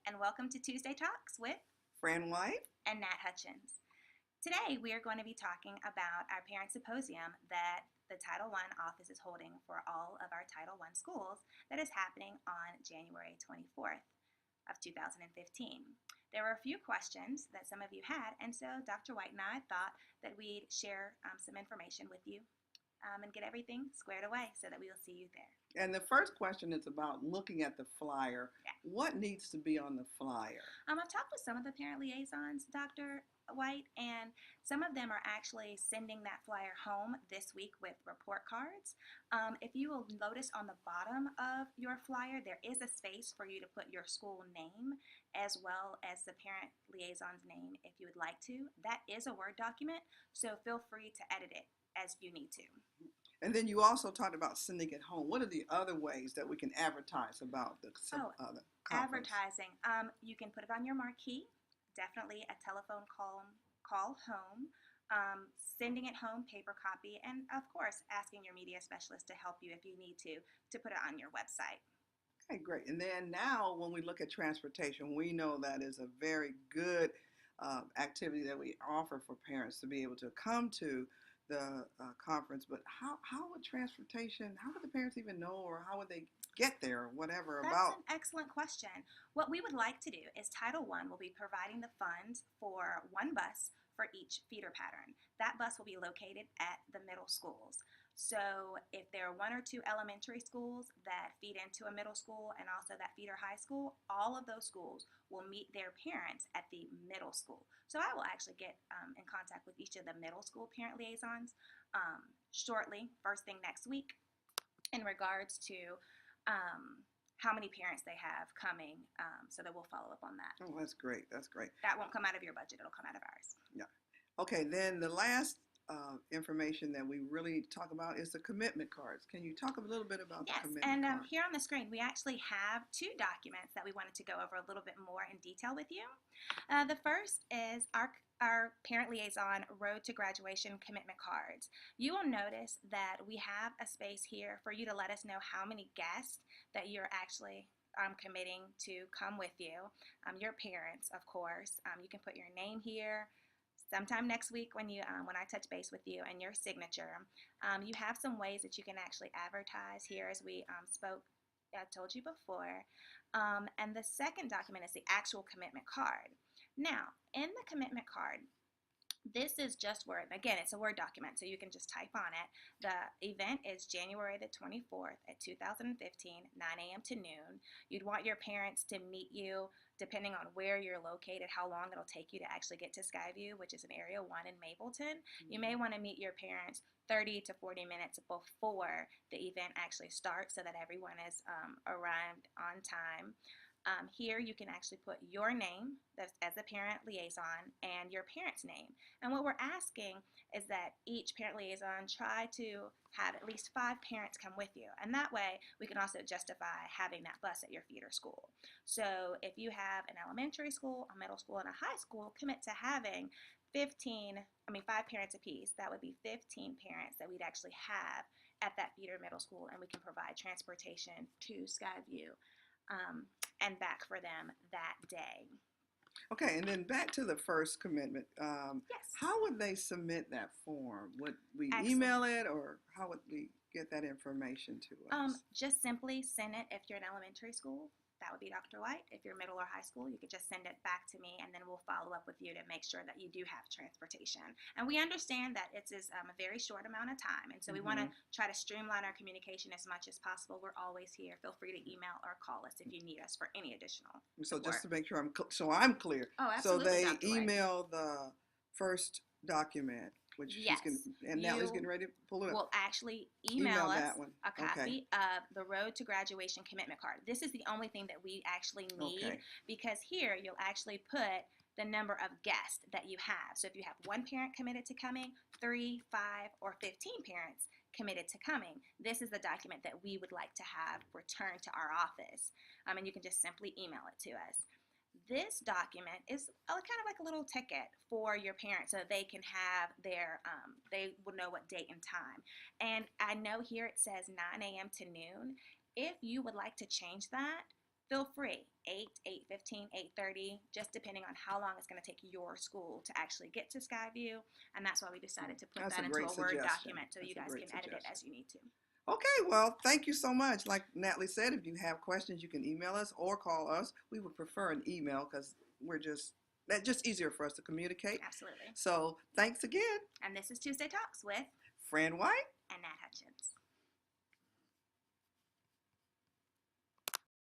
and welcome to Tuesday Talks with Fran White. and Nat Hutchins. Today we are going to be talking about our parent symposium that the Title I office is holding for all of our Title I schools that is happening on January 24th of 2015. There were a few questions that some of you had, and so Dr. White and I thought that we'd share some information with you and get everything squared away so that we will see you there. And the first question is about looking at the flyer. Yeah. What needs to be on the flyer? I've talked with some of the parent liaisons, Dr. White, and some of them are actually sending that flyer home this week with report cards. If you will notice on the bottom of your flyer, there is a space for you to put your school name as well as the parent liaison's name if you would like to. That is a Word document, so feel free to edit it as you need to. And then you also talked about sending it home. What are the other ways that we can advertise about the conference? Advertising. You can put it on your marquee. Definitely a telephone call home. Sending it home, paper copy, and of course asking your media specialist to help you if you need to put it on your website. Okay, great. And then now when we look at transportation, we know that is a very good activity that we offer for parents to be able to come to the conference. But how would transportation, how would the parents even know, or how would they get there, or whatever? That's an excellent question. What we would like to do is Title I will be providing the funds for one bus for each feeder pattern. That bus will be located at the middle schools. So if there are one or two elementary schools that feed into a middle school and also that feeder high school, all of those schools will meet their parents at the middle school. So I will actually get in contact with each of the middle school parent liaisons shortly, first thing next week, in regards to how many parents they have coming, so that we'll follow up on that. Oh, that's great. That's great. That won't come out of your budget. It'll come out of ours. Yeah. Okay, then the last information that we really talk about is the commitment cards. Can you talk a little bit about the commitment cards? And here on the screen, we actually have two documents that we wanted to go over a little bit more in detail with you. The first is our parent liaison Road to Graduation commitment cards. You will notice that we have a space here for you to let us know how many guests that you're actually committing to come with you. Your parents, of course. You can put your name here. Sometime next week when I touch base with you and your signature, you have some ways that you can actually advertise here as we I told you before. And the second document is the actual commitment card. Now, in the commitment card, this is just Word. Again, it's a Word document, so you can just type on it. The event is January the 24th at 2015, 9 a.m. to noon. You'd want your parents to meet you, depending on where you're located, how long it'll take you to actually get to Skyview, which is in Area 1 in Mapleton. You may want to meet your parents 30 to 40 minutes before the event actually starts so that everyone is arrived on time. Here you can actually put your name as a parent liaison and your parent's name. And what we're asking is that each parent liaison try to have at least 5 parents come with you. And that way we can also justify having that bus at your feeder school. So if you have an elementary school, a middle school, and a high school, commit to having 5 parents apiece. That would be 15 parents that we'd actually have at that feeder middle school, and we can provide transportation to Skyview and back for them that day. Okay, and then back to the first commitment. Yes. How would they submit that form? Would we Excellent. email it, or how would we get that information to us? Just simply send it if you're an elementary school. That would be Dr. White. If you're middle or high school, you could just send it back to me, and then we'll follow up with you to make sure that you do have transportation. And we understand that it's a very short amount of time, and so we want to try to streamline our communication as much as possible. We're always here. Feel free to email or call us if you need us for any additional support. Just to make sure I'm clear. Oh, absolutely. So they Dr. White. email the first document, which yes. Nellie's getting ready to pull it up. Will actually email us that one. a copy of the Road to Graduation commitment card. This is the only thing that we actually need because here you'll actually put the number of guests that you have. So if you have 1 parent committed to coming, 3, 5, or 15 parents committed to coming, this is the document that we would like to have returned to our office. And you can just simply email it to us. This document is kind of like a little ticket for your parents so they can have their, they will know what date and time. And I know here it says 9 a.m. to noon. If you would like to change that, feel free, 8, 7:15, 8:30, just depending on how long it's going to take your school to actually get to Skyview. And that's why we decided to put That's that a into great a Word suggestion. document so That's you a guys great can edit it suggestion. as you need to. Okay, well, thank you so much. Like Natalie said, if you have questions, you can email us or call us. We would prefer an email because that's just easier for us to communicate. Absolutely. So thanks again. And this is Tuesday Talks with Fran White and Nat Hutchins.